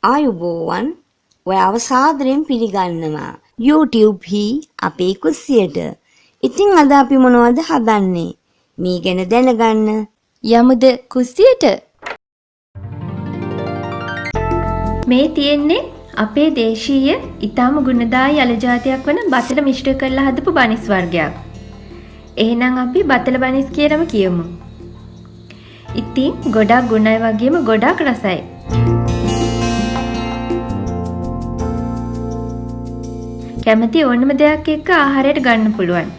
ආයුබෝවන් ඔයාව සාදරයෙන් පිළිගන්නවා YouTube හි අපේ කුස්සියට. ඉතින් අද අපි මොනවද හදන්නේ? මේ ගැන දැනගන්න යමුද කුස්සියට. මේ තියෙන්නේ අපේ දේශීය ඊටම ගුණදායී අල ජාතියක් වන බතල මිශ්‍ර කරලා හදපු බනිස් වර්ගයක්. එහෙනම් අපි බතල බනිස් කියලාම කියමු. ඉතින් ගොඩක් ගුණයි වගේම ගොඩක් රසයි. කැමති ඕනම දෙයක් එක්ක ආහාරයට ගන්න පුළුවන්.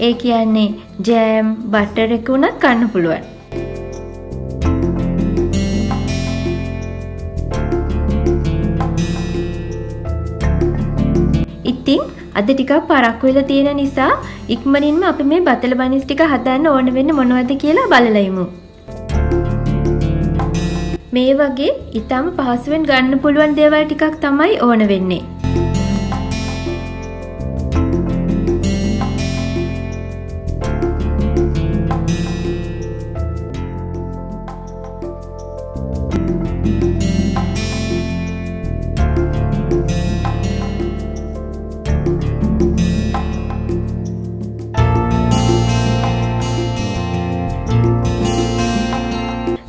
ඒ කියන්නේ ජෑම්, බටර් එක උනත් ගන්න පුළුවන්. ඉතින් අද ටිකක් පරක්කු වෙලා තියෙන නිසා ඉක්මනින්ම අපි මේ බතල බනිස් ටික හදන්න ඕන වෙන්නේ මොනවද කියලා බලලා ඉමු. මේ වගේ ඊටම පහසුවෙන් ගන්න පුළුවන් දේවල් ටිකක් තමයි ඕන වෙන්නේ.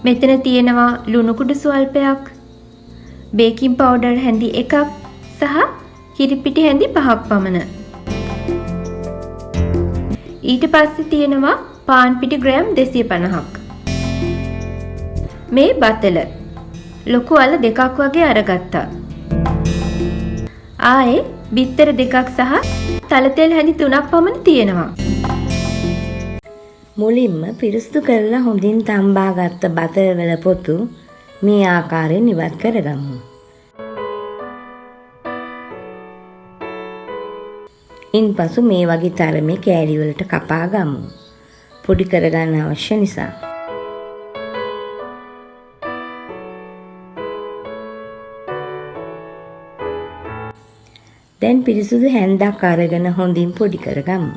මෙතන තියෙනවා ලුණු කුඩු ස්වල්පයක්, බේකින් පවුඩර් හැඳි 1ක් සහ කිරිපිටි හැඳි 5ක් පමණ. ඊට පස්සේ තියෙනවා පාන් පිටි ග්‍රෑම් 250ක්. මේ බතල ලොකු අල 2ක් වගේ අරගත්තා. ආයේ බිත්තර 2ක් සහ තල තෙල් හැඳි 3ක් පමණ තියෙනවා. මුලින්ම පිරිසිදු කරලා හොඳින් තම්බාගත්ත බතල වල පොතු මේ ආකාරයෙන් ඉවත් කරගමු. ඉන්පසු මේ වගේ තරමේ කෑලි වලට කපා ගමු. පොඩි කරගන්න අවශ්‍ය නිසා. දැන් පිරිසිදු හැන්දක් අරගෙන හොඳින් පොඩි කරගමු.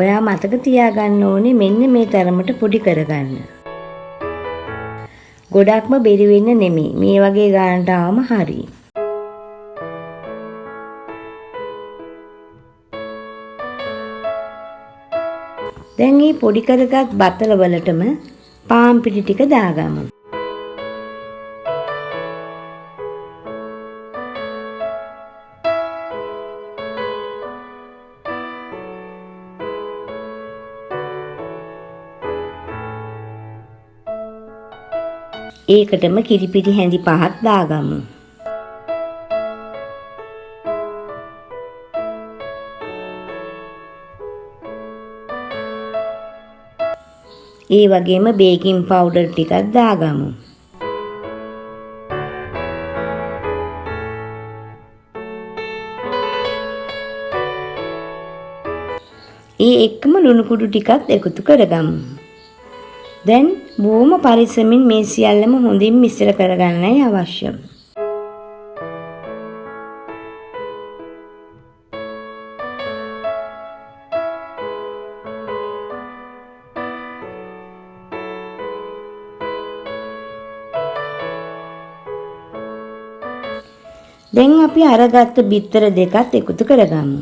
ඔයා මතක තියාගන්න ඕනේ මෙන්න මේ තරමට පොඩි කරගන්න. ගොඩක්ම බෙරි වෙන්න නෙමෙයි. මේ වගේ ගානට ආවම හරි. දැන් මේ පොඩි කරගත් බතල වලටම පාන් පිටි ටික දාගමු. ඒකටම කිරිපිටි හැඳි 5ක් දාගමු. ඒ වගේම බේකින් පවුඩර් ටිකක් දාගමු. ඒ එක්කම ලුණු කුඩු ටිකක් එකතු කරගමු. දැන් බොහොම පරිස්සමින් මේ සියල්ලම හොඳින් මිශ්‍ර කරගන්නයි අවශ්‍ය. දැන් අපි අරගත්ත බිත්තර දෙකත් එකතු කරගමු.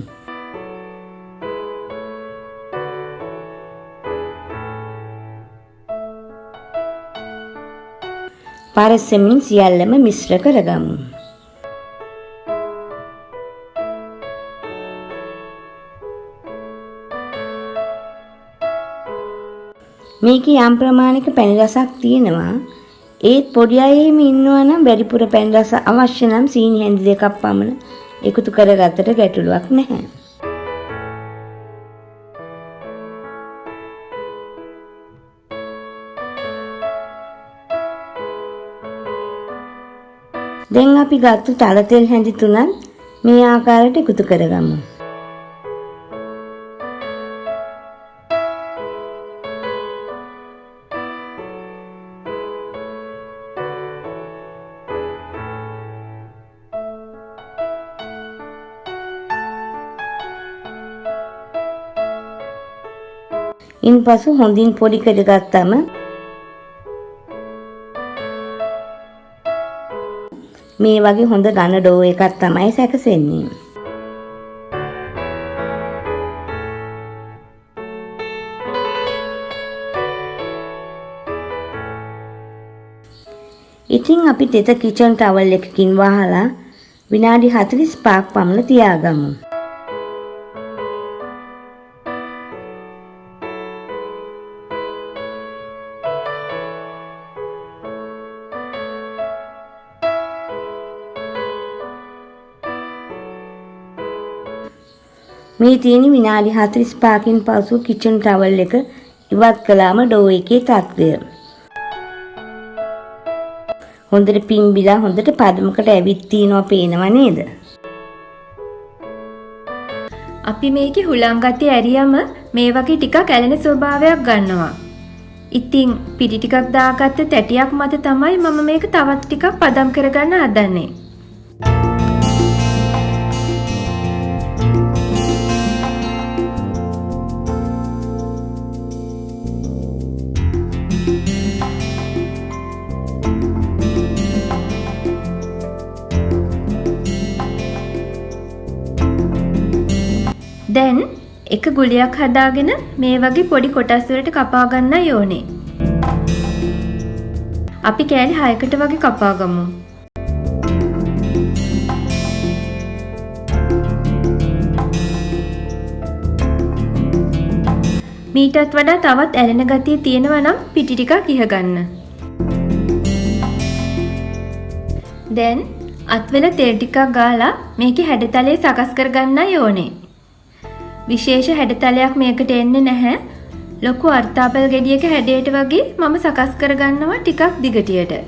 පරිස්සමින් සියල්ලම මිශ්‍ර කරගමු. මේකේ යම් ප්‍රමාණික පැණි රසක් තියෙනවා. ඒත් පොඩි අය එහෙම ඉන්නවා නම් වැඩිපුර පැණි රස අවශ්‍ය නම් සීනි හැඳි 2ක් පමණ එකතු කරගත්තට ගැටලුවක් නැහැ. දැන් අපි ගත්තු තල තෙල් හැඳි 3ක් මේ ආකාරයට එකතු කරගමු. ඉන්පසු හොඳින් පොඩි කරගත්තම මේ වගේ හොඳ ඝන ඩෝ එකක් තමයි සැකසෙන්නේ. ඉතින් අපි තෙත කිචන් ටවල් එකකින් වහලා විනාඩි 45ක් පමණ තියාගමු. මේ තියෙන විනාඩි 45කින් පසු කිචන් ටවල් එක ඉවත් කළාම ඩෝ එකේ තත්ත්වය. හොඳට පිම්බිලා හොඳට පදමකට ඇවිත් තියනවා පේනව නේද? අපි මේකේ හුලං ගතිය ඇරියම මේ වගේ ටිකක් ඇලෙන ස්වභාවයක් ගන්නවා. ඉතින් පිටි ටිකක් දාගත්ත තැටියක් මත තමයි මම මේක තවත් ටිකක් පදම් කරගන්න හදන්නේ. දැන් එක ගුලියක් හදාගෙන මේ වගේ පොඩි කොටස් වලට කපා ගන්නයි ඕනේ. අපි කෑලි 6කට වගේ කපා ගමු. මීටත් වඩා තවත් ඇලෙන ගතිය තියෙනවා නම් පිටි ටිකක් ඉහ ගන්න. දැන් අත්වල තෙල් ටිකක් ගාලා මේකේ හැඩතලේ සකස් කර ගන්නයි ඕනේ. විශේෂ හැඩතලයක් මේකට එන්නේ නැහැ. ලොකු අර්තාපල් ගෙඩියක හැඩයට වගේ මම සකස් කරගන්නවා ටිකක් දිගටියට.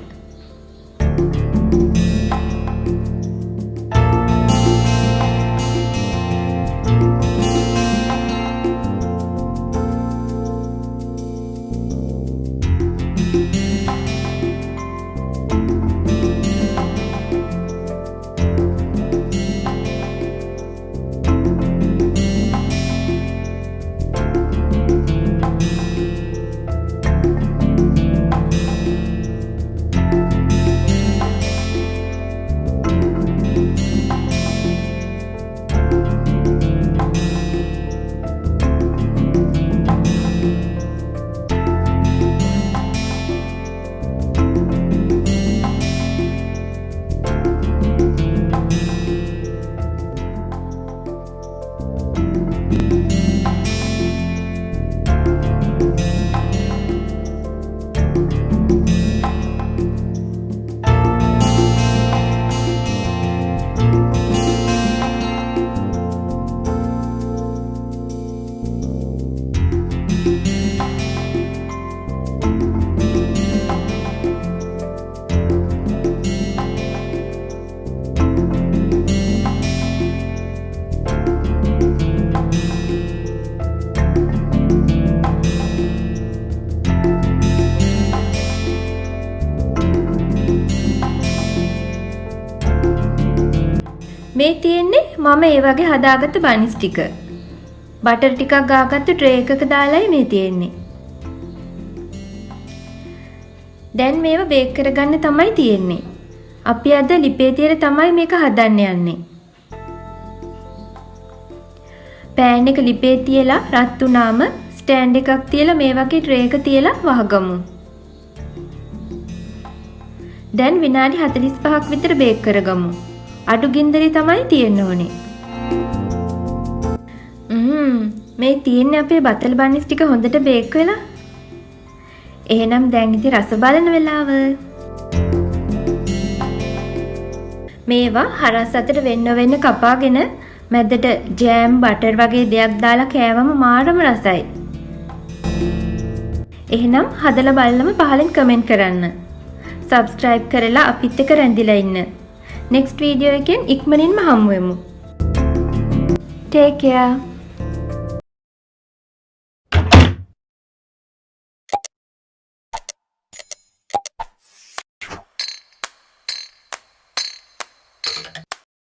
මේ තියෙන්නේ මම ඒ වගේ හදාගත්ත බනිස් ටික. බටර් ටිකක් ගාගත්ත ට්‍රේ එකක දාලායි මේ තියෙන්නේ. දැන් මේව බේක් කරගන්න තමයි තියෙන්නේ. අපි අද ලිපේ තියලා තමයි මේක හදන්න යන්නේ. පෑන් එක ලිපේ තියලා රත් වුණාම ස්ටෑන්ඩ් එකක් තියලා මේ වගේ ට්‍රේ එක තියලා වහගමු. දැන් විනාඩි 45ක් විතර බේක් කරගමු. අඩු ගින්දරේ තමයි තියෙන්න ඕනේ. මේ තියෙන්නේ අපේ බතල් බනිස් ටික හොඳට බේක් වෙලා. එහෙනම් දැන් ඉතින් රස බලන වෙලාව. මේවා හරස් අතට වෙන්න කපාගෙන මැදට ජෑම් බටර් වගේ දෙයක් දාලා කෑවම මාරම රසයි. එහෙනම් හදලා බලලම පහලින් කමෙන්ට් කරන්න. සබ්ස්ක්‍රයිබ් කරලා අපිත් එක්ක රැඳිලා ඉන්න. next video එකෙන් ඉක්මනින්ම හමු වෙමු. Take care.